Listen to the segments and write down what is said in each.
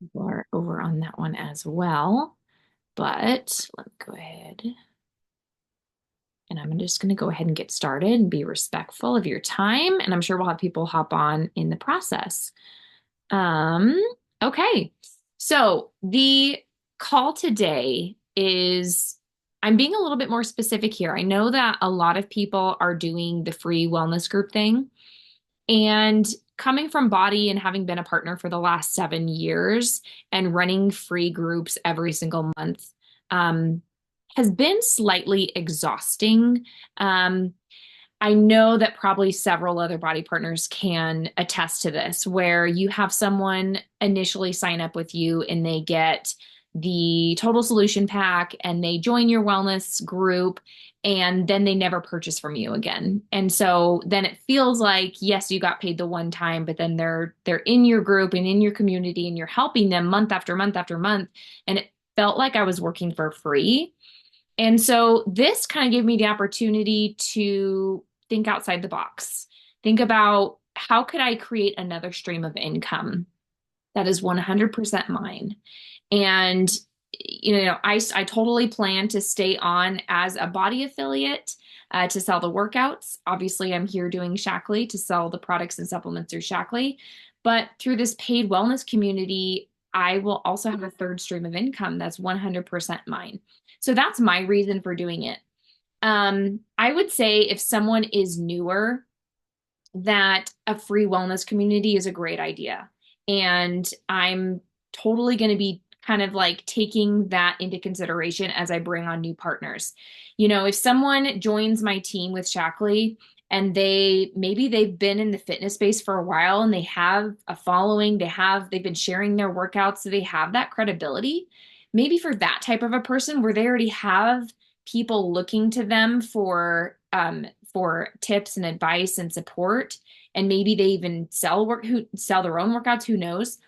People are over on that one as well. But let me go ahead and I'm just going to go ahead and get started and be respectful of your time. And I'm sure we'll have people hop on in the process. Um, okay. So the call today is I'm being a little bit more specific here. I know that a lot of people are doing the free wellness group thing. And coming from Body and having been a partner for the last 7 years and running free groups every single month, um, has been slightly exhausting. Um, I know that probably several other body partners can attest to this, where you have someone initially sign up with you and they get the total solution pack and they join your wellness group and then they never purchase from you again. And so then it feels like, yes, you got paid the one time, but then they're in your group and in your community and you're helping them month after month after month. And it felt like I was working for free. And so this kind of gave me the opportunity to think outside the box. Think about how could I create another stream of income that is 100% mine? And I totally plan to stay on as a body affiliate to sell the workouts. Obviously, I'm here doing Shaklee to sell the products and supplements through Shaklee. But through this paid wellness community, I will also have a third stream of income that's 100% mine. So that's my reason for doing it. I would say if someone is newer, that a free wellness community is a great idea. And I'm totally going to be kind of like taking that into consideration as I bring on new partners. If someone joins my team with Shaklee and they've been in the fitness space for a while and they have a following, they've been sharing their workouts, so they have that credibility. Maybe for that type of a person where they already have people looking to them for tips and advice and support, and maybe they even who sell their own workouts, who knows?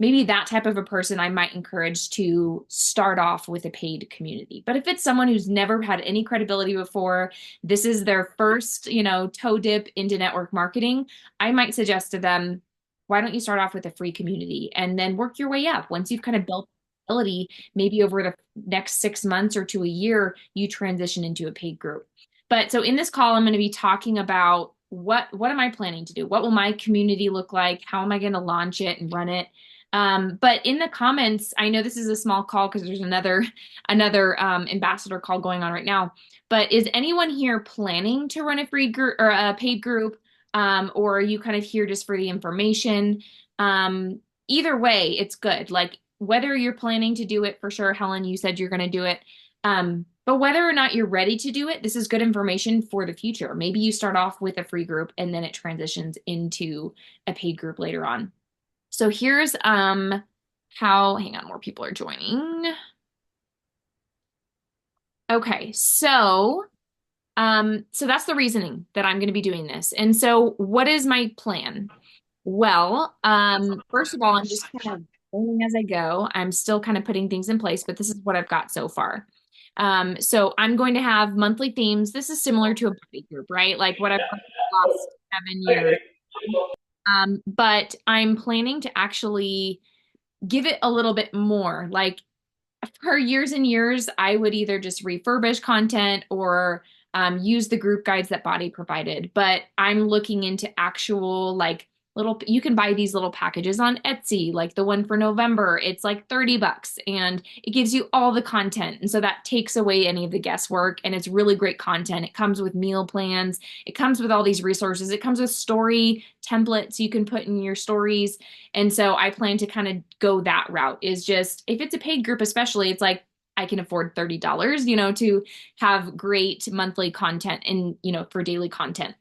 Maybe that type of a person I might encourage to start off with a paid community. But if it's someone who's never had any credibility before, this is their first, toe dip into network marketing, I might suggest to them, why don't you start off with a free community and then work your way up? Once you've kind of built ability, maybe over the next 6 months or to a year, you transition into a paid group. But so in this call, I'm going to be talking about what am I planning to do? What will my community look like? How am I going to launch it and run it? But in the comments, I know this is a small call because there's another ambassador call going on right now. But is anyone here planning to run a free group or a paid group? Or are you kind of here just for the information? Either way, it's good. Like whether you're planning to do it for sure, Helen, you said you're going to do it. But whether or not you're ready to do it, this is good information for the future. Maybe you start off with a free group and then it transitions into a paid group later on. So here's how, hang on, more people are joining. Okay, so that's the reasoning that I'm going to be doing this. And so what is my plan? Well, first of all, I'm just kind of learning as I go. I'm still kind of putting things in place, but this is what I've got so far. So I'm going to have monthly themes. This is similar to a body group, right? Like what I've done for the last 7 years. But I'm planning to actually give it a little bit more. Like for years and years, I would either just refurbish content or use the group guides that Body provided. But I'm looking into actual you can buy these little packages on Etsy, like the one for November. It's like $30 and it gives you all the content. And so that takes away any of the guesswork and it's really great content. It comes with meal plans. It comes with all these resources. It comes with story templates you can put in your stories. And so I plan to kind of go that route is just if it's a paid group, especially, it's like I can afford $30, to have great monthly content and, for daily content.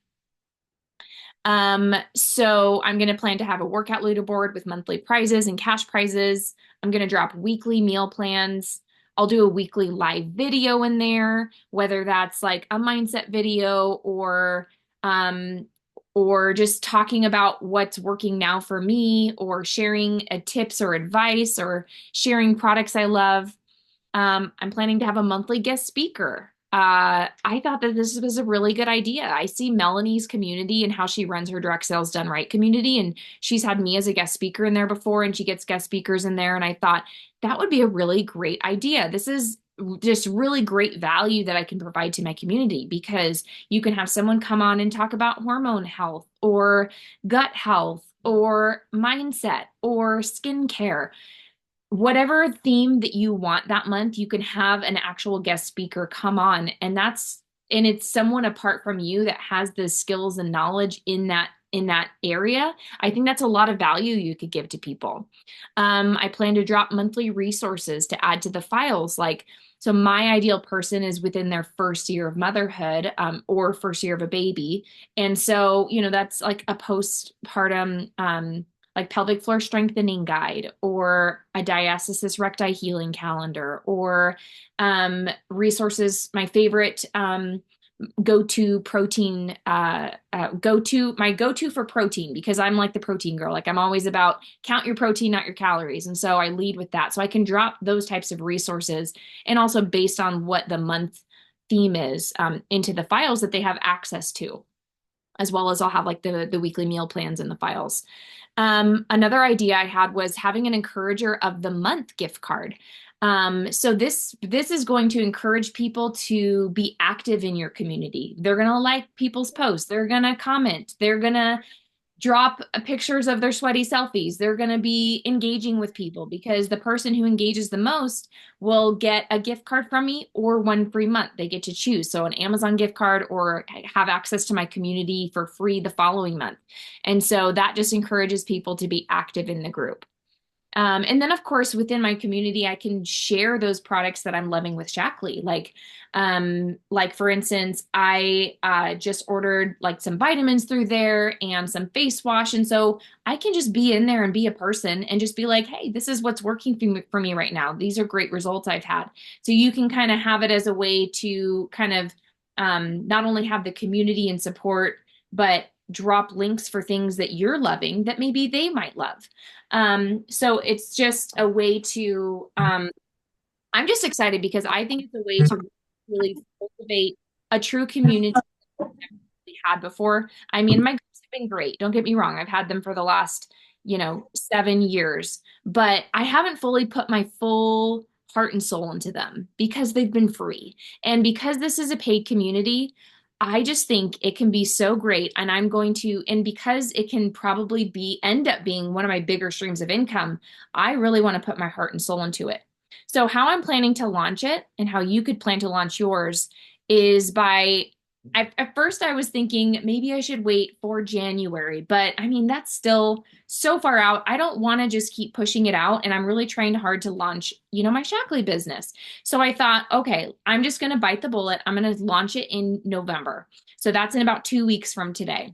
So I'm going to plan to have a workout leaderboard with monthly prizes and cash prizes. I'm going to drop weekly meal plans. I'll do a weekly live video in there, whether that's like a mindset video or just talking about what's working now for me or sharing tips or advice or sharing products I love. I'm planning to have a monthly guest speaker. I thought that this was a really good idea. I see Melanie's community and how she runs her Direct Sales Done Right community, and she's had me as a guest speaker in there before, and she gets guest speakers in there. And I thought that would be a really great idea. This is just really great value that I can provide to my community because you can have someone come on and talk about hormone health or gut health or mindset or skincare, whatever theme that you want that month, you can have an actual guest speaker come on, and it's someone apart from you that has the skills and knowledge in that area. I think that's a lot of value you could give to people. I plan to drop monthly resources to add to the files. Like, so my ideal person is within their first year of motherhood, or first year of a baby. And so, that's like a postpartum, like pelvic floor strengthening guide or a diastasis recti healing calendar or resources. My favorite go-to protein, my go-to for protein, because I'm like the protein girl. Like I'm always about count your protein, not your calories. And so I lead with that. So I can drop those types of resources and also based on what the month theme is, into the files that they have access to, as well as I'll have like the weekly meal plans in the files. Another idea I had was having an encourager of the month gift card. So this is going to encourage people to be active in your community. They're gonna like people's posts. They're gonna comment. They're gonna drop pictures of their sweaty selfies. They're going to be engaging with people because the person who engages the most will get a gift card from me or one free month. They get to choose. So an Amazon gift card or have access to my community for free the following month. And so that just encourages people to be active in the group. And then, of course, within my community, I can share those products that I'm loving with Shaklee. Like for instance, I just ordered like some vitamins through there and some face wash, and so I can just be in there and be a person and just be like, "Hey, this is what's working for me right now. These are great results I've had." So you can kind of have it as a way to kind of not only have the community and support, but drop links for things that you're loving that maybe they might love. So it's just a way to, I'm just excited because I think it's a way to really cultivate a true community I've never really had before. I mean, my groups have been great. Don't get me wrong. I've had them for the last, 7 years, but I haven't fully put my full heart and soul into them because they've been free. And because this is a paid community, I just think it can be so great. And and because it can probably end up being one of my bigger streams of income, I really want to put my heart and soul into it. So how I'm planning to launch it and how you could plan to launch yours is at first I was thinking maybe I should wait for January, but I mean, that's still so far out. I don't want to just keep pushing it out. And I'm really trying hard to launch, my Shaklee business. So I thought, okay, I'm just going to bite the bullet. I'm going to launch it in November. So that's in about 2 weeks from today.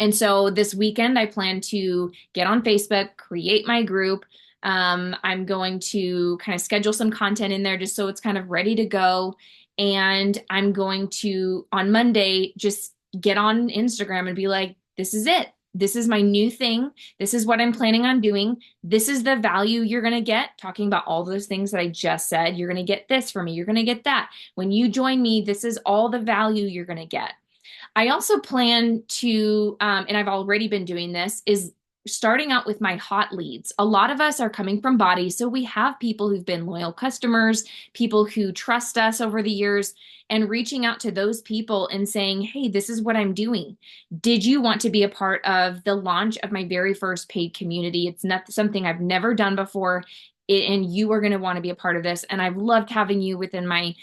And so this weekend, I plan to get on Facebook, create my group. I'm going to kind of schedule some content in there just so it's kind of ready to go. And I'm going to, on Monday, just get on Instagram and be like, this is it. This is my new thing. This is what I'm planning on doing. This is the value you're going to get. Talking about all those things that I just said. You're going to get this from me. You're going to get that. When you join me, this is all the value you're going to get. I also plan to, and I've already been doing this, is starting out with my hot leads. A lot of us are coming from Body, so we have people who've been loyal customers, people who trust us over the years, and reaching out to those people and saying, hey, this is what I'm doing. Did you want to be a part of the launch of my very first paid community? It's not something I've never done before. And you are going to want to be a part of this. And I've loved having you within my,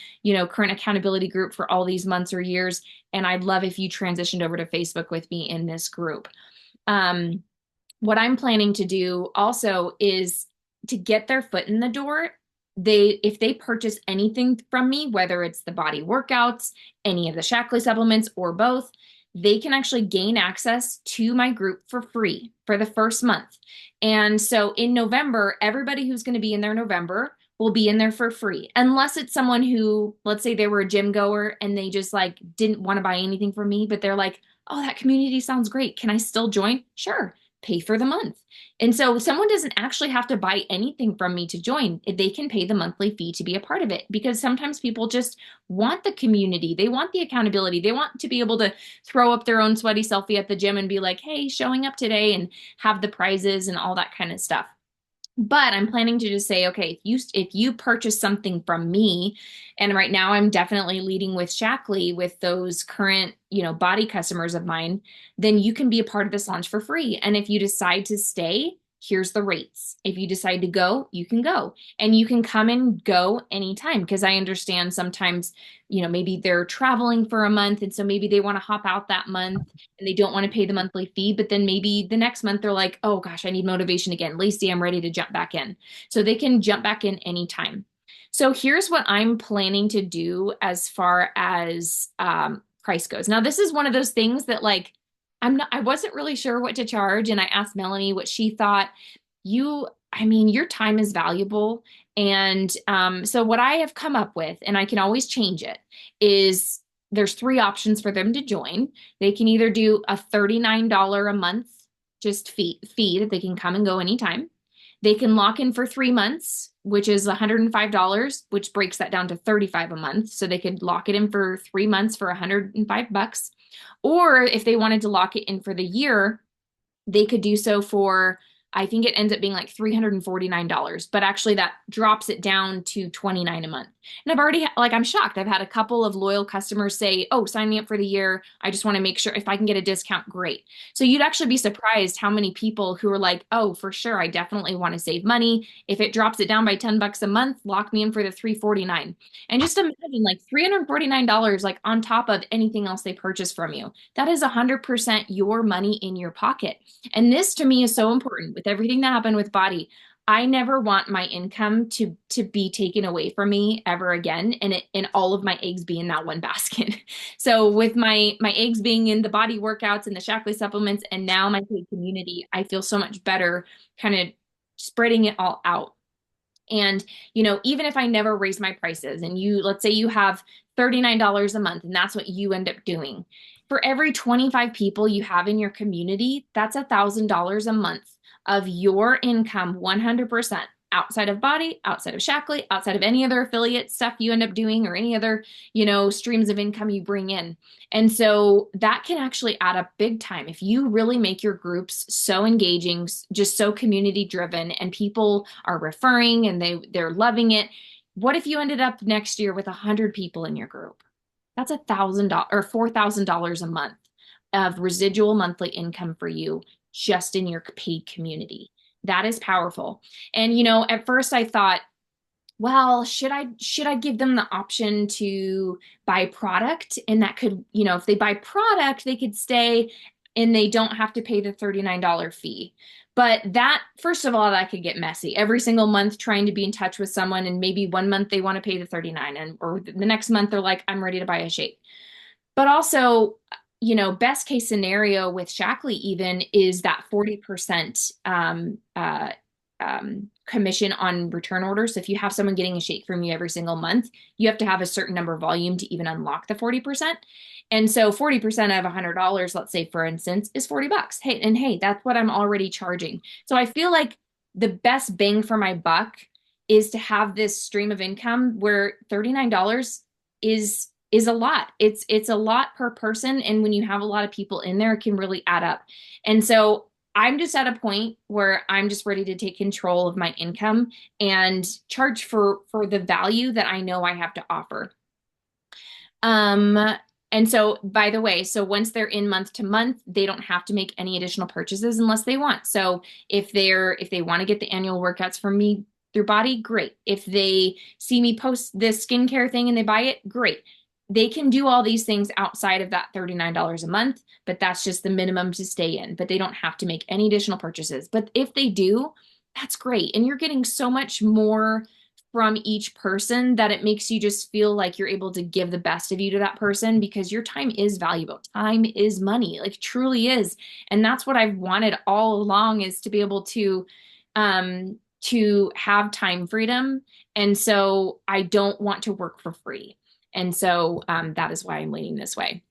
current accountability group for all these months or years. And I'd love if you transitioned over to Facebook with me in this group. What I'm planning to do also is to get their foot in the door. If they purchase anything from me, whether it's the Body workouts, any of the Shaklee supplements, or both, they can actually gain access to my group for free for the first month. And so in November, everybody who's going to be in there November will be in there for free, unless it's someone who, let's say they were a gym goer and they just didn't want to buy anything from me, but they're like, oh, that community sounds great. Can I still join? Sure. pay for the month. And so someone doesn't actually have to buy anything from me to join. They can pay the monthly fee to be a part of it because sometimes people just want the community. They want the accountability. They want to be able to throw up their own sweaty selfie at the gym and be like, hey, showing up today and have the prizes and all that kind of stuff. But I'm planning to just say, okay, if you purchase something from me, and right now I'm definitely leading with Shaklee with those current, body customers of mine, then you can be a part of this launch for free. And if you decide to stay, here's the rates. If you decide to go, you can go. And you can come and go anytime because I understand sometimes, maybe they're traveling for a month and so maybe they want to hop out that month and they don't want to pay the monthly fee, but then maybe the next month they're like, oh gosh, I need motivation again. Lacey, I'm ready to jump back in. So they can jump back in anytime. So here's what I'm planning to do as far as price goes. Now, this is one of those things that I wasn't really sure what to charge. And I asked Melanie what she thought. Your time is valuable. And so what I have come up with, and I can always change it, is there's three options for them to join. They can either do a $39 a month just fee that they can come and go anytime. They can lock in for 3 months, which is $105, which breaks that down to $35 a month. So they could lock it in for 3 months for $105. Or if they wanted to lock it in for the year, they could do so for, I think it ends up being like $349, but actually that drops it down to $29 a month. And I've already, I'm shocked. I've had a couple of loyal customers say, oh, sign me up for the year. I just want to make sure if I can get a discount, great. So you'd actually be surprised how many people who are like, oh, for sure, I definitely want to save money. If it drops it down by $10 a month, lock me in for the $349. And just imagine like $349 like on top of anything else they purchase from you. That is 100% your money in your pocket. And this to me is so important with everything that happened with Body. I never want my income to be taken away from me ever again, and all of my eggs be in that one basket. So with my eggs being in the Body workouts and the Shaklee supplements, and now my paid community, I feel so much better, kind of spreading it all out. And even if I never raise my prices, and let's say you have $39 a month, and that's what you end up doing. For every 25 people you have in your community, that's $1,000 a month of your income, 100% outside of Body, outside of Shaklee, outside of any other affiliate stuff you end up doing or any other, streams of income you bring in. And so that can actually add up big time. If you really make your groups so engaging, just so community driven, and people are referring and they're loving it. What if you ended up next year with 100 people in your group? That's $1,000 or $4,000 a month of residual monthly income for you just in your paid community. That is powerful. And at first I thought, well, should I give them the option to buy product? And that could, if they buy product, they could stay and they don't have to pay the $39 fee. But that, first of all, that could get messy. Every single month trying to be in touch with someone, and maybe one month they want to pay the 39 or the next month they're like, I'm ready to buy a shake. But also, best case scenario with Shaklee even is that 40% commission on return orders. So if you have someone getting a shake from you every single month, you have to have a certain number of volume to even unlock the 40%. And so 40% of $100, let's say, for instance, is $40. Hey, that's what I'm already charging. So I feel like the best bang for my buck is to have this stream of income where $39 is a lot. It's a lot per person. And when you have a lot of people in there, it can really add up. And so I'm just at a point where I'm just ready to take control of my income and charge for the value that I know I have to offer. And so, by the way, so once they're in month to month, they don't have to make any additional purchases unless they want. So if they want to get the annual workouts from me through Body, great. If they see me post this skincare thing and they buy it, great. They can do all these things outside of that $39 a month, but that's just the minimum to stay in. But they don't have to make any additional purchases. But if they do, that's great. And you're getting so much more from each person that it makes you just feel like you're able to give the best of you to that person because your time is valuable. Time is money, like truly is. And that's what I've wanted all along, is to be able to have time freedom. And so I don't want to work for free. And so that is why I'm leaning this way.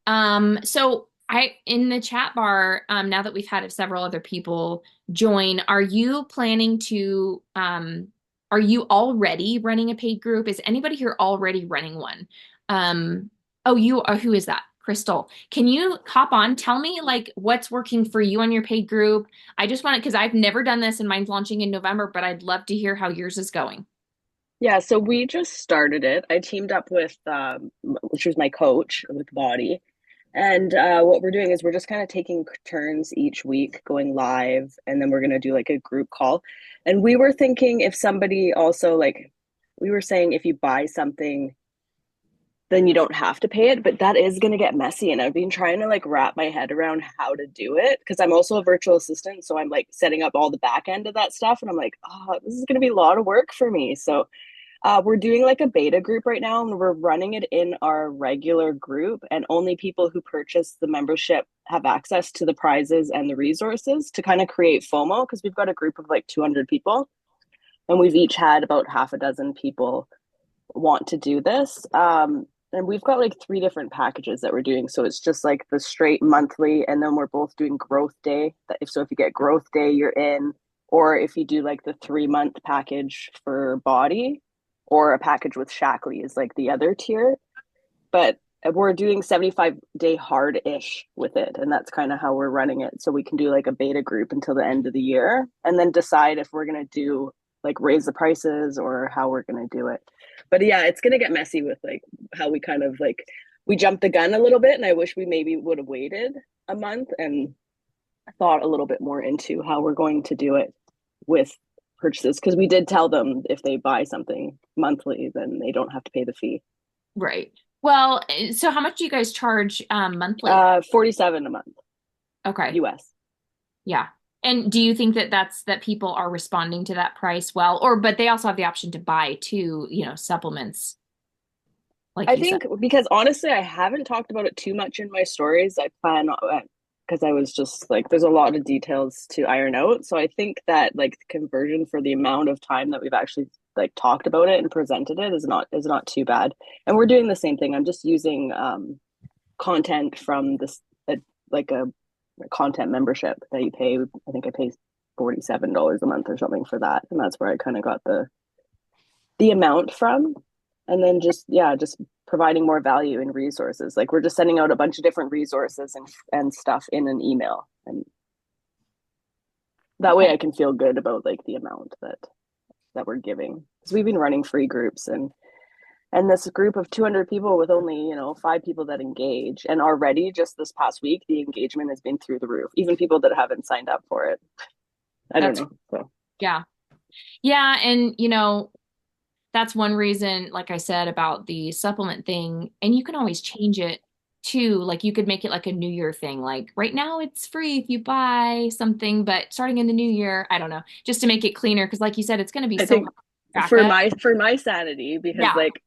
So I in the chat bar, now that we've had several other people join, are you planning to are you already running a paid group? Is anybody here already running one? Oh, you are, who is that? Crystal. Can you hop on? Tell me like what's working for you on your paid group. I just want to, because I've never done this and mine's launching in November, but I'd love to hear how yours is going. Yeah, so we just started it. I teamed up with, which was my coach with Body. And what we're doing is we're just kind of taking turns each week going live, and then we're going to do like a group call. And we were thinking if somebody also like, we were saying if you buy something, then you don't have to pay it, but that is going to get messy. And I've been trying to like wrap my head around how to do it because I'm also a virtual assistant. So I'm like setting up all the back end of that stuff. And I'm like, oh, this is going to be a lot of work for me. So we're doing like a beta group right now, and we're running it in our regular group, and only people who purchase the membership have access to the prizes and the resources to kind of create FOMO because we've got a group of like 200 people, and we've each had about half a dozen people want to do this. And we've got like three different packages that we're doing. So it's just like the straight monthly, and then we're both doing growth day. If you get growth day, you're in, or if you do like the 3 month package for body, or a package with Shackley is like the other tier. But we're doing 75-day hard ish with it. And that's kind of how we're running it. So we can do like a beta group until the end of the year and then decide if we're going to do like raise the prices or how we're going to do it. But yeah, it's going to get messy with like how we kind of like, we jumped the gun a little bit. And I wish we maybe would have waited a month and thought a little bit more into how we're going to do it with purchases because we did tell them if they buy something monthly, then they don't have to pay the fee. Right. Well, so how much do you guys charge monthly? 47 a month Okay. US. Yeah. And do you think that that people are responding to that price well, or but they also have the option to buy too, supplements, like I you said. think because honestly, I haven't talked about it too much in my stories. I plan on because I was just like, there's a lot of details to iron out. So I think that like the conversion for the amount of time that we've actually like talked about it and presented it is not too bad. And we're doing the same thing. I'm just using content from this like a content membership that you pay. I think I pay $47 a month or something for that, and that's where I kind of got the amount from. And then just yeah, just providing more value and resources. Like we're just sending out a bunch of different resources and stuff in an email, and that way Okay. I can feel good about like the amount that we're giving because we've been running free groups and this group of 200 people with only 5 people that engage, and already just this past week the engagement has been through the roof, even people that haven't signed up for it. I don't That's know, so yeah. Yeah, and that's one reason, like I said, about the supplement thing, and you can always change it too. Like you could make it like a New Year thing. Like right now it's free if you buy something, but starting in the new year, I don't know, just to make it cleaner. Because like you said, it's going to be I so hard think to track for up. my sanity, because Yeah. like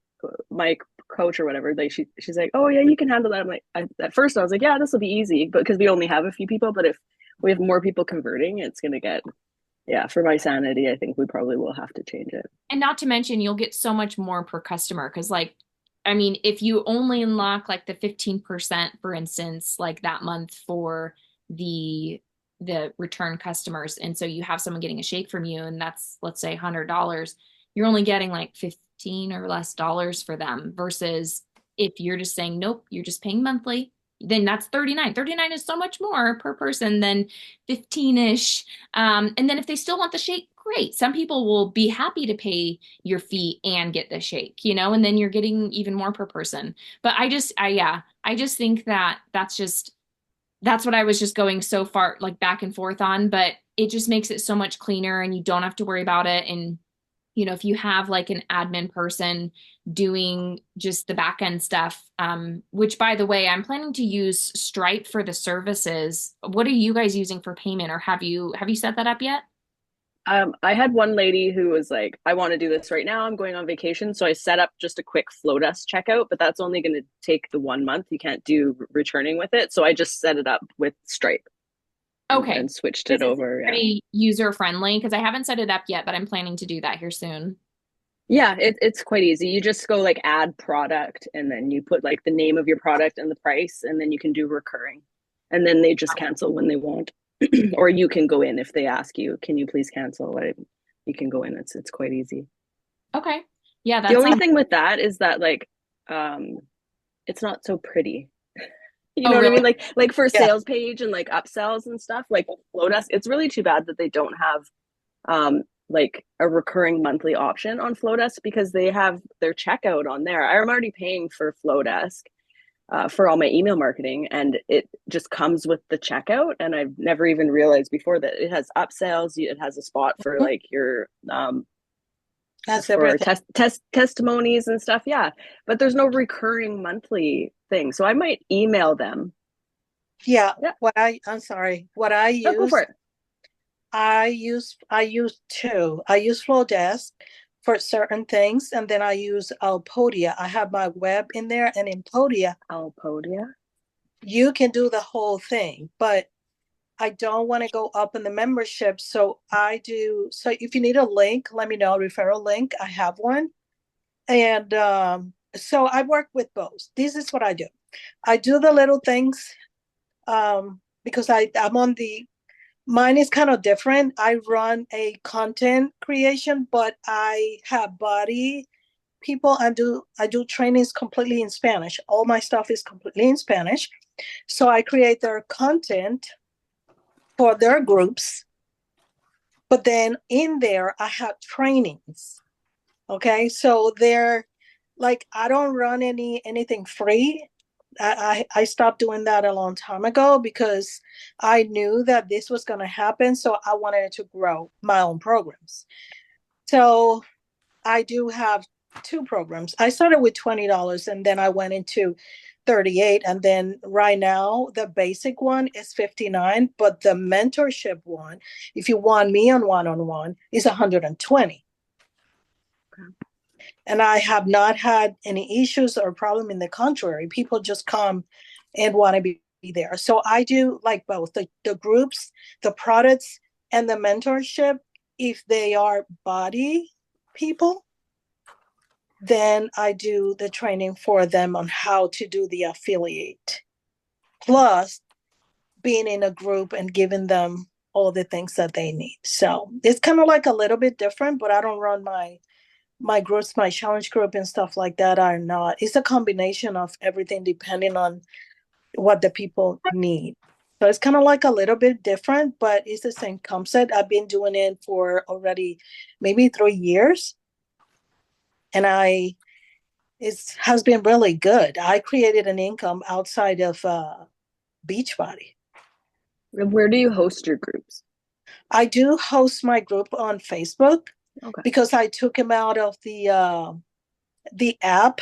my coach or whatever, like she's like, oh yeah, you can handle that. I'm like, at first I was like, yeah, this will be easy, but because we only have a few people, but if we have more people converting, it's gonna get, yeah, for my sanity, I think we probably will have to change it. And not to mention, you'll get so much more per customer. Because, like, I mean, if you only unlock like the 15%, for instance, like that month for the return customers, and so you have someone getting a shake from you, and that's let's say $100, you're only getting like 15 or less dollars for them. Versus if you're just saying, nope, you're just paying monthly, then that's 39. 39 is so much more per person than 15-ish. And then if they still want the shake, great. Some people will be happy to pay your fee and get the shake, and then you're getting even more per person. But yeah, I just think that that's what I was just going so far, like back and forth on, but it just makes it so much cleaner and you don't have to worry about it. And, if you have like an admin person doing just the back end stuff, which by the way, I'm planning to use Stripe for the services. What are you guys using for payment, or have you set that up yet? I had one lady who was like, I want to do this right now. I'm going on vacation. So I set up just a quick Flowdesk checkout, but that's only going to take the 1 month. You can't do returning with it. So I just set it up with Stripe Okay. and switched Does it it seem over. Yeah. pretty user friendly? Because I haven't set it up yet, but I'm planning to do that here soon. Yeah, it's quite easy. You just go like add product and then you put like the name of your product and the price, and then you can do recurring. and then they just cancel when they want. Or you can go in if they ask you, can you please cancel? You can go in. It's quite easy. Okay. Yeah, The that only sounds. thing with that is that like um it's not so pretty. You Oh, know what I really? mean? Like for Yeah. sales page and like upsells and stuff, like Flowdesk, it's really too bad that they don't have like a recurring monthly option on Flowdesk because they have their checkout on there. I'm already paying for Flowdesk for all my email marketing, and it just comes with the checkout. And I've never even realized before that it has upsells. It has a spot for Mhm. like your That's for everything. testimonies and stuff. Yeah, but there's no recurring monthly thing, so I might email them. Yeah. Yeah, I'm sorry. What I no, go for use, it. I use two. I use Flowdesk for certain things, and then I use Podia. I have my web in there, and in Podia, Alpodia. you can do the whole thing, but I don't want to go up in the membership. So I do. So if you need a link, let me know. Referral link. I have one. And so I work with both. This is what I do. I do the little things because I'm on the mine is kind of different. I run a content creation, but I have body people. I do trainings completely in Spanish. All my stuff is completely in Spanish. So I create their content for their groups, but then in there I have trainings. Okay, so they're like I don't run anything free. I stopped doing that a long time ago because I knew that this was going to happen. So I wanted to grow my own programs. So I do have two programs. I started with $20 and then I went into 38. And then right now, the basic one is 59, but the mentorship one, if you want me on one, is 120. And I have not had any issues or problem. In the contrary, people just come and want to be there. So I do like both the groups, the products, and the mentorship. If they are body people, then I do the training for them on how to do the affiliate, plus being in a group and giving them all the things that they need. So it's kind of like a little bit different, but I don't run my groups, my challenge group and stuff like that are not. It's a combination of everything depending on what the people need. So it's kind of like a little bit different, but it's the same concept. I've been doing it for already maybe 3 years, and it has been really good. I created an income outside of Beachbody. Where do you host your groups? I do host my group on Facebook Okay. because I took him out of the app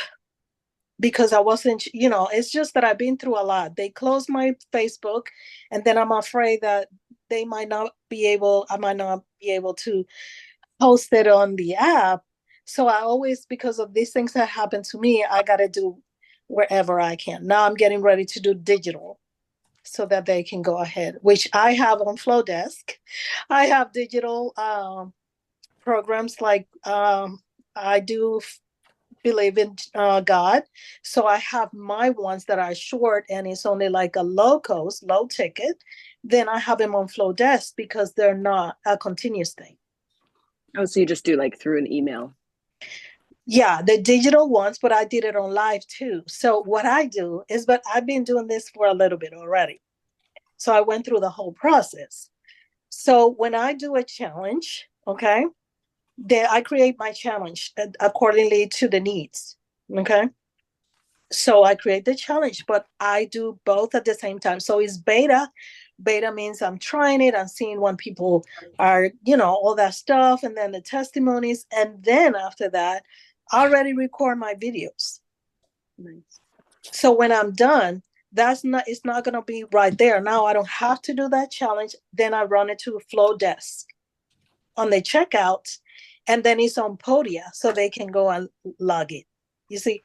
because I wasn't, it's just that I've been through a lot. They closed my Facebook, and then I'm afraid that I might not be able to post it on the app. So I always, because of these things that happen to me, I got to do wherever I can. Now I'm getting ready to do digital so that they can go ahead, which I have on Flowdesk. I have digital programs like I do believe in God. So I have my ones that are short and it's only like a low cost, low ticket. Then I have them on Flowdesk because they're not a continuous thing. Oh, so you just do like through an email. Yeah, the digital ones, but I did it on live too. So what I do is, but I've been doing this for a little bit already. So I went through the whole process. So when I do a challenge, okay, then I create my challenge accordingly to the needs. Okay. So I create the challenge, but I do both at the same time. So it's beta. Beta means I'm trying it, I'm seeing when people are, all that stuff, and then the testimonies. And then after that, I already record my videos. Nice. So when I'm done, it's not gonna be right there. Now I don't have to do that challenge. Then I run it to Flowdesk on the checkout, and then it's on Podia so they can go and log it. You see?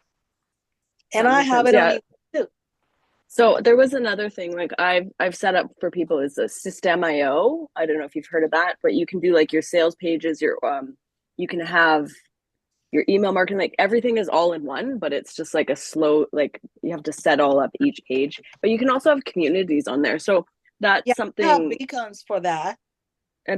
And That I makes have sense. it on Yeah. email too. So there was another thing like I've set up for people is a System.io. I don't know if you've heard of that, but you can do like your sales pages, your you can have your email marketing, like everything is all in one, but it's just like a slow, like you have to set all up each page. But you can also have communities on there. So Yeah, that's I have something, beacons for that.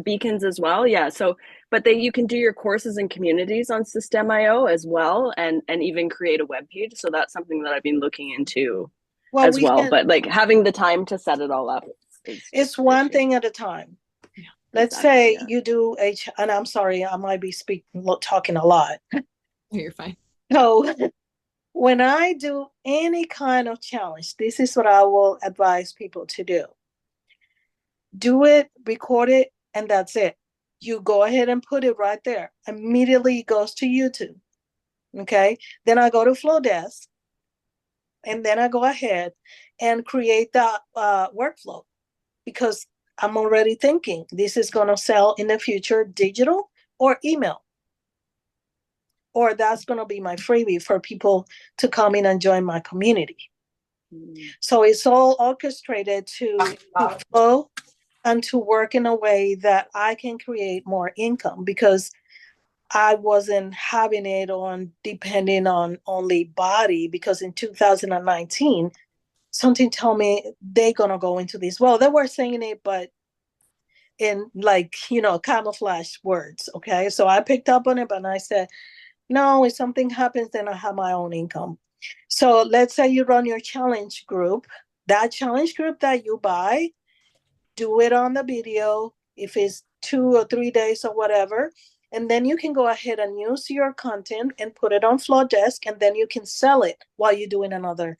beacons as well. Yeah. So, but they, you can do your courses and communities on System.io as well, and even create a web page. So that's something that I've been looking into Well, as we well. can, But like having the time to set it all up is it's just the one issue. thing at a time. Yeah. Let's Exactly. say Yeah. you do and I'm sorry, I might be speaking, talking a lot. You're fine. So when I do any kind of challenge, this is what I will advise people to do. Do it, record it, and that's it. You go ahead and put it right there. Immediately it goes to YouTube. Okay. Then I go to Flowdesk, and then I go ahead and create that workflow because I'm already thinking this is going to sell in the future digital or email, or that's going to be my freebie for people to come in and join my community. Mm. So it's all orchestrated to flow and to work in a way that I can create more income because I wasn't having it on depending on only body because in 2019 something told me they're gonna go into this. Well, they were saying it, but in like camouflage words. Okay, so I picked up on it, but I said, no, if something happens, then I have my own income. So let's say you run your challenge group. That challenge group that you buy, do it on the video if it's 2 or 3 days or whatever. And then you can go ahead and use your content and put it on Flowdesk, and then you can sell it while you're doing another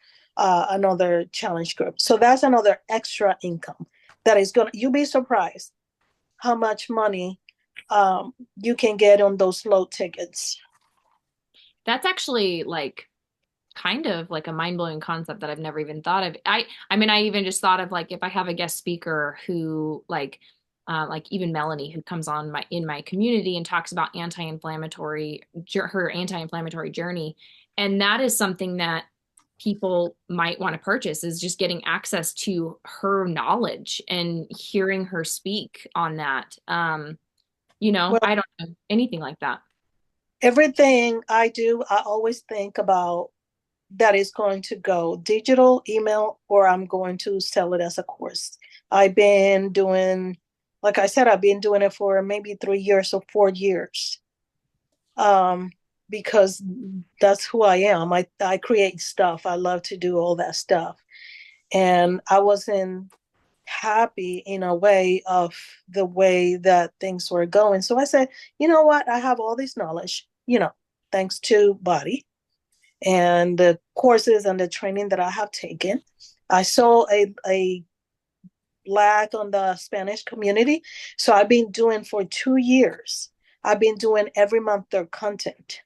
challenge group. So that's another extra income that is gonna. You'll be surprised how much money you can get on those low tickets. That's actually like kind of like a mind-blowing concept that I've never even thought of. I mean, I even just thought of like if I have a guest speaker who like even Melanie who comes on my community and talks about her anti-inflammatory journey. And that is something that people might want to purchase is just getting access to her knowledge and hearing her speak on that. Well, I don't know anything like that. everything I do, I always think about that is going to go digital, email, or I'm going to sell it as a course. I've been doing, like I said, I've been doing it for maybe 3 years or 4 years. Um, because that's who I am. I create stuff. I love to do all that stuff. And I wasn't happy in a way of the way that things were going. So I said, you know what? I have all this knowledge, thanks to Body and the courses and the training that I have taken. I saw a lack on the Spanish community. So I've been doing for 2 years. I've been doing every month their content.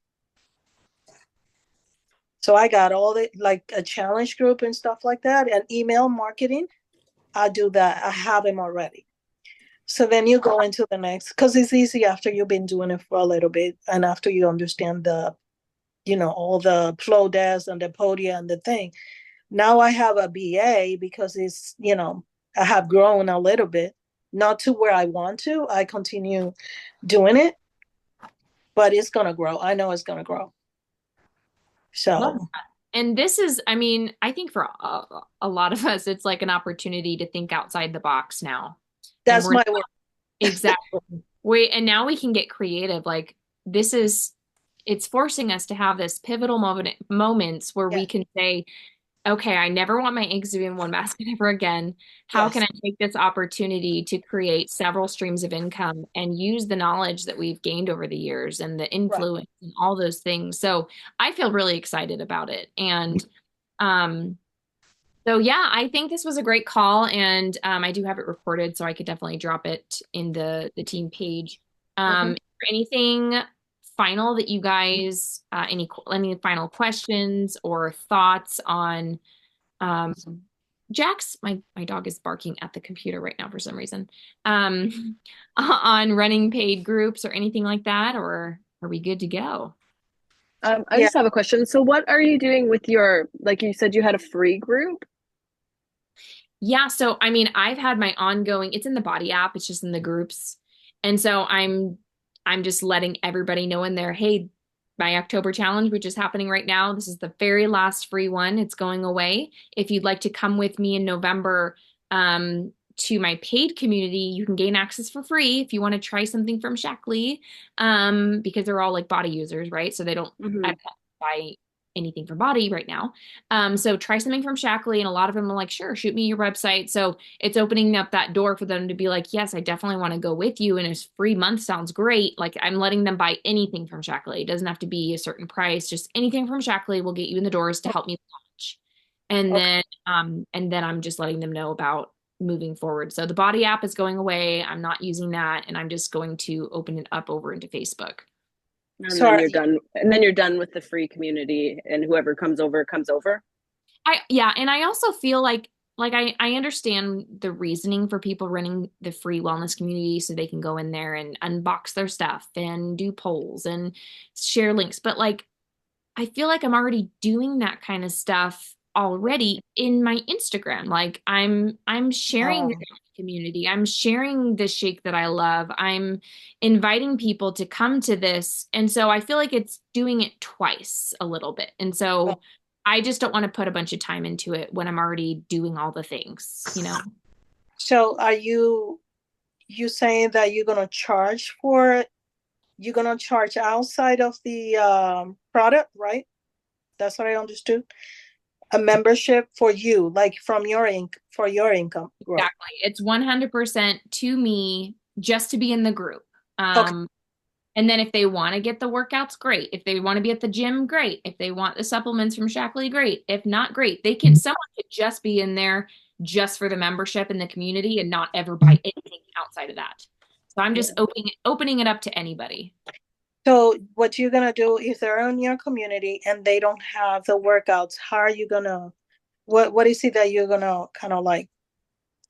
So I got all the like a challenge group and stuff like that and email marketing. I do that. I have them already. So then you go into the next because it's easy after you've been doing it for a little bit and after you understand all the Flowdesk and the Podia and the thing. Now I have a BA because I have grown a little bit, not to where I want to. I continue doing it, but it's gonna grow. I know it's gonna grow. Love So that. And this is, I mean, I think for a lot of us, it's like an opportunity to think outside the box now. And that's we're my work. exactly. And now we can get creative. Like this is, it's forcing us to have this pivotal moments where Yeah. we can say, okay, I never want my eggs to be in one basket ever again. How can Yes. I take this opportunity to create several streams of income and use the knowledge that we've gained over the years and the Right. influence and all those things? So I feel really excited about it. And um, so yeah, I think this was a great call, and I do have it recorded, so I could definitely drop it in the team page. Mhm. Is there anything final that you guys any final questions or thoughts on um, Jax? My dog is barking at the computer right now for some reason. On running paid groups or anything like that, or are we good to go? I Yeah. just have a question. So what are you doing with your, like you said, you had a free group? Yeah, so I mean, I've had my ongoing, it's in the Body app, it's just in the groups. And so I'm just letting everybody know in there, hey, my October challenge, which is happening right now. This is the very last free one. It's going away. If you'd like to come with me in November, to my paid community, you can gain access for free if you want to try something from Shaklee, because they're all like body users, right? So they don't I Hmm. don't buy anything from Body right now. So try something from Shaklee, and a lot of them are like, sure, shoot me your website. So it's opening up that door for them to be like, yes, I definitely want to go with you. And a free month sounds great. Like I'm letting them buy anything from Shaklee. It doesn't have to be a certain price. Just anything from Shaklee will get you in the doors to help me launch. Okay. And then I'm just letting them know about moving forward. So the Body app is going away. I'm not using that, and I'm just going to open it up over into Facebook. And So then are you're you, done. And then you're done with the free community, and whoever comes over comes over. Yeah, and I also feel like I understand the reasoning for people running the free wellness community so they can go in there and unbox their stuff and do polls and share links. But like I feel like I'm already doing that kind of stuff already in my Instagram. Like I'm sharing the um, community. I'm sharing the shake that I love. I'm inviting people to come to this. And so I feel like it's doing it twice a little bit. And so I just don't want to put a bunch of time into it when I'm already doing all the things, you know? so are you saying that you're gonna charge for it? You're gonna charge outside of the product, right? That's what I understood. A membership for you, like from your for your income growth. Exactly. It's 100% to me just to be in the group. Okay. Um, And then if they want to get the workouts, great. If they want to be at the gym, great. If they want the supplements from Shaklee, great. If not, great. Someone could just be in there just for the membership in the community and not ever buy anything outside of that. So I'm just Yeah. opening it up to anybody. So what you're gonna do if they're in your community and they don't have the workouts, how are you gonna what is it that you're gonna kind of like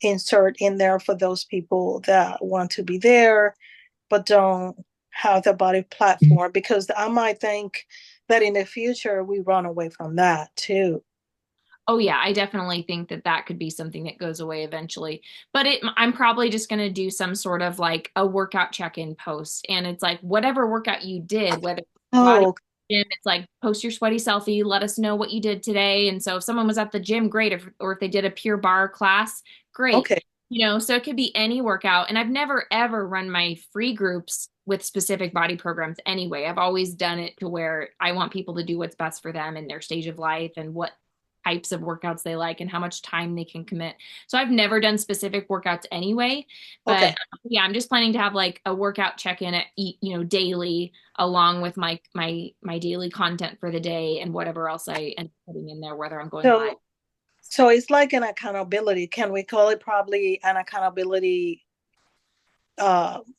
insert in there for those people that want to be there but don't have the body platform? Because I might think that in the future we run away from that too. Oh yeah, I definitely think that that could be something that goes away eventually. But I'm probably just going to do some sort of like a workout check-in post. And it's like whatever workout you did, whether it's body Oh, gym, it's like post your sweaty selfie, let us know what you did today. And so if someone was at the gym, great. Or if they did a pure bar class, great. okay. So it could be any workout. And I've never ever run my free groups with specific body programs anyway. I've always done it to where I want people to do what's best for them in their stage of life and what types of workouts they like and how much time they can commit. So I've never done specific workouts anyway, but Okay. yeah, I'm just planning to have like a workout check-in at daily along with my daily content for the day and whatever else I end up putting in there, whether I'm going live. So so it's like an accountability. Can we call it probably an accountability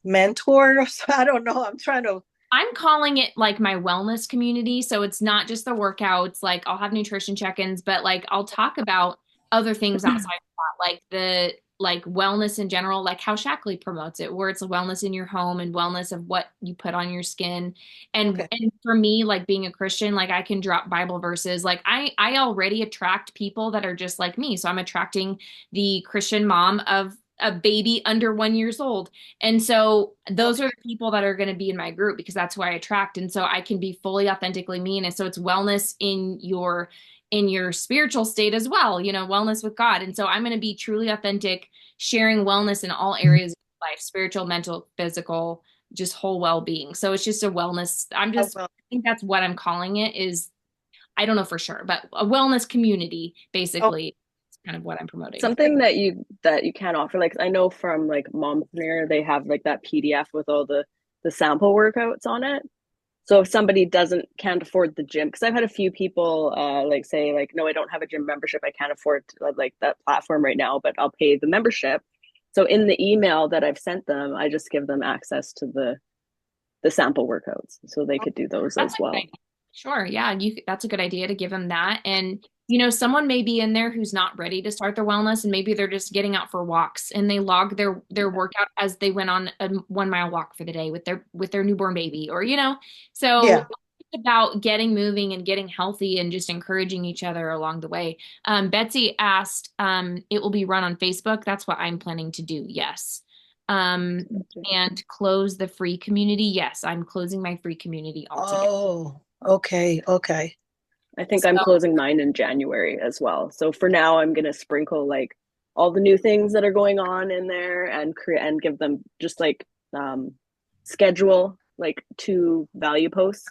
mentor? So I don't know. I'm trying to I'm calling it like my wellness community. So it's not just the workouts. Like I'll have nutrition check-ins, but like I'll talk about other things outside of that, like the like wellness in general, like how Shaklee promotes it, where it's a wellness in your home and wellness of what you put on your skin. And okay. and for me, like being a Christian, like I can drop Bible verses. Like I already attract people that are just like me. So I'm attracting the Christian mom of a baby under 1 years old. And so those Okay. are the people that are going to be in my group because that's who I attract. And so I can be fully authentically me. And so it's wellness in your spiritual state as well, wellness with God. And so I'm going to be truly authentic, sharing wellness in all areas of life, spiritual, mental, physical, just whole well-being. So it's just a wellness. Oh, well, I think that's what I'm calling it is, I don't know for sure, but a wellness community, okay. basically, is kind of what I'm promoting. Something that you can offer, like I know from like Mompreneur, they have like that PDF with all the sample workouts on it. So if somebody doesn't can't afford the gym, because I've had a few people like say like, no, I don't have a gym membership, I can't afford like that platform right now, but I'll pay the membership. So in the email that I've sent them, I just give them access to the sample workouts, so they could do those That's as a good well. idea. Sure. Yeah, that's a good idea to give them that. And someone may be in there who's not ready to start their wellness and maybe they're just getting out for walks and they log their workout as they went on a 1 mile walk for the day with their newborn baby or so Yeah. it's about getting moving and getting healthy and just encouraging each other along the way. Betsy asked, it will be run on Facebook. That's what I'm planning to do. Yes. um, Gotcha. and close the free community. Yes, I'm closing my free community altogether. Oh, okay, okay. I think I'm So closing mine in January as well. So for now, I'm gonna sprinkle like all the new things that are going on in there and create and give them just like schedule like 2 value posts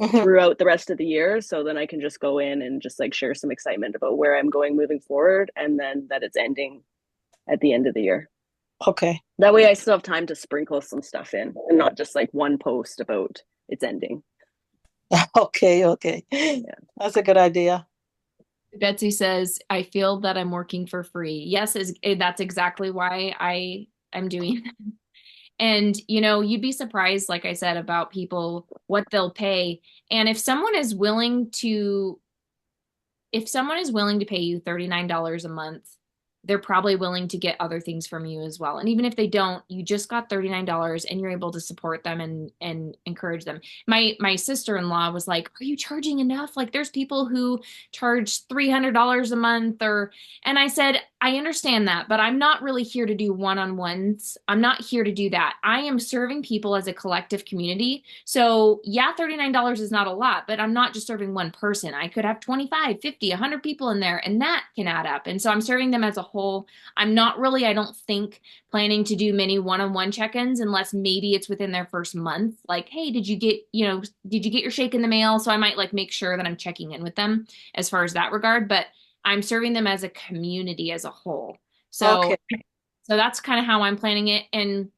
Mhm. throughout the rest of the year. So then I can just go in and just like share some excitement about where I'm going moving forward, and then that it's ending at the end of the year. Okay. That way I still have time to sprinkle some stuff in and not just like one post about it's ending. Okay, okay. Yeah. That's a good idea. Betsy says, I feel that I'm working for free. Yes, that's exactly why I'm doing. And, you'd be surprised, like I said, about people, what they'll pay. And if someone is willing to pay you $39 a month, they're probably willing to get other things from you as well. And even if they don't, you just got $39 and you're able to support them and encourage them. My sister-in-law was like, "Are you charging enough? Like there's people who charge $300 a month and I said, "I understand that, but I'm not really here to do one-on-ones. I'm not here to do that. I am serving people as a collective community. So, yeah, $39 is not a lot, but I'm not just serving one person. I could have 25, 50, 100 people in there, and that can add up. And so I'm serving them as a whole. I'm not really, I don't think, planning to do many one-on-one check-ins unless maybe it's within their first month. Like, hey, did you get your shake in the mail? So I might like make sure that I'm checking in with them as far as that regard, but I'm serving them as a community as a whole. So Okay. so that's kind of how I'm planning it. And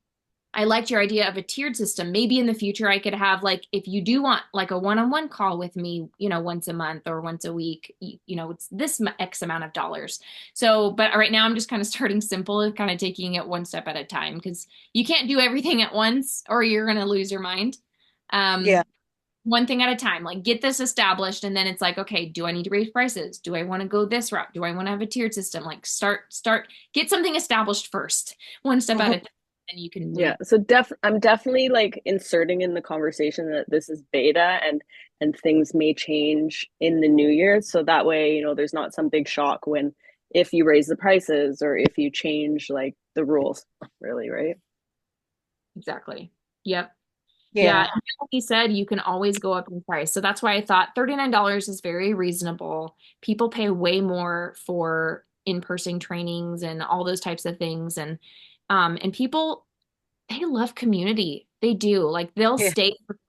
I liked your idea of a tiered system. Maybe in the future I could have like if you do want like a one-on-one call with me, once a month or once a week, it's this X amount of dollars. So, but right now I'm just kind of starting simple, kind of taking it one step at a time because you can't do everything at once or you're going to lose your mind. Yeah. Um, one thing at a time, like get this established and then it's like, okay, do I need to raise prices? Do I want to go this route? Do I want to have a tiered system? Like get something established first, one step at Mhm. a time, and you can Yeah, move. so I'm definitely like inserting in the conversation that this is beta and things may change in the new year. So that way, there's not some big shock when if you raise the prices or if you change like the rules, really, right? Exactly. Yep. Yeah. Yeah. And like he said, you can always go up in price. So that's why I thought $39 is very reasonable. People pay way more for in-person trainings and all those types of things. And people, they love community. They do. Like Yeah.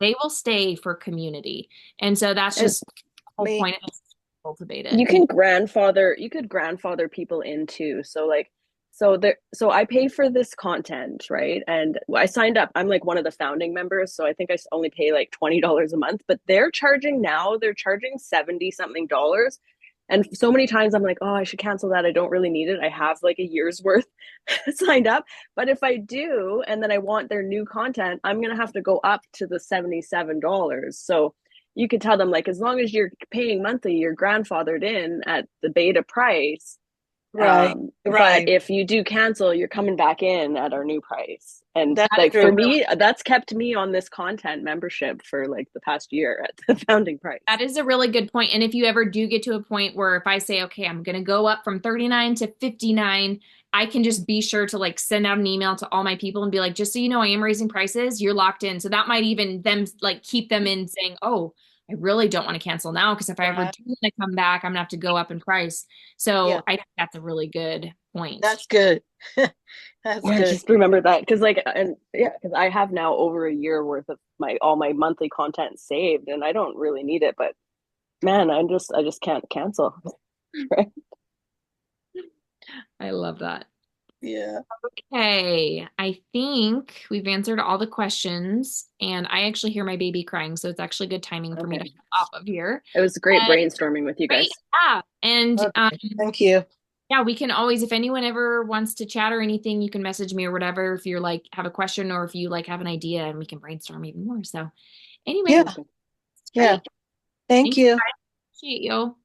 they will stay for community. And so that's And just the whole Me. point of it, cultivate it. you could grandfather people into. So I pay for this content, right? And I signed up. I'm like one of the founding members, so I think I only pay like $20 a month, but they're charging 70 something dollars. And so many times I'm like, oh, I should cancel that. I don't really need it. I have like a year's worth signed up. But if I do, and then I want their new content, I'm going to have to go up to the $77. So you could tell them, like, as long as you're paying monthly, you're grandfathered in at the beta price. Right. But Right. if you do cancel, you're coming back in at our new price. And That's like for true. me, that's kept me on this content membership for like the past year at the founding price. That is a really good point. And if you ever do get to a point where if I say, okay, I'm going to go up from 39 to 59, I can just be sure to like send out an email to all my people and be like, just so you know, I am raising prices. You're locked in. So that might even them like keep them in saying, oh, I really don't want to cancel now because if I ever Right. do want to come back, I'm gonna have to go up in price. Yeah. So I think that's a really good point. That's good. That's Yeah, good. just remember that because like and yeah, because I have now over a year worth of my all my monthly content saved, and I don't really need it, but man, I just can't cancel. Right? I love that. Yeah. Okay, I think we've answered all the questions, and I actually hear my baby crying, so it's actually good timing for me to Okay. hop off of here. It was great And brainstorming with you great, guys. yeah. And Okay. Thank you. yeah, we can always, if anyone ever wants to chat or anything, you can message me or whatever if you're like have a question or if you like have an idea, and we can brainstorm even more. So, anyway, Yeah. Perfect. Yeah. great. Thank Thank you. you. Appreciate you.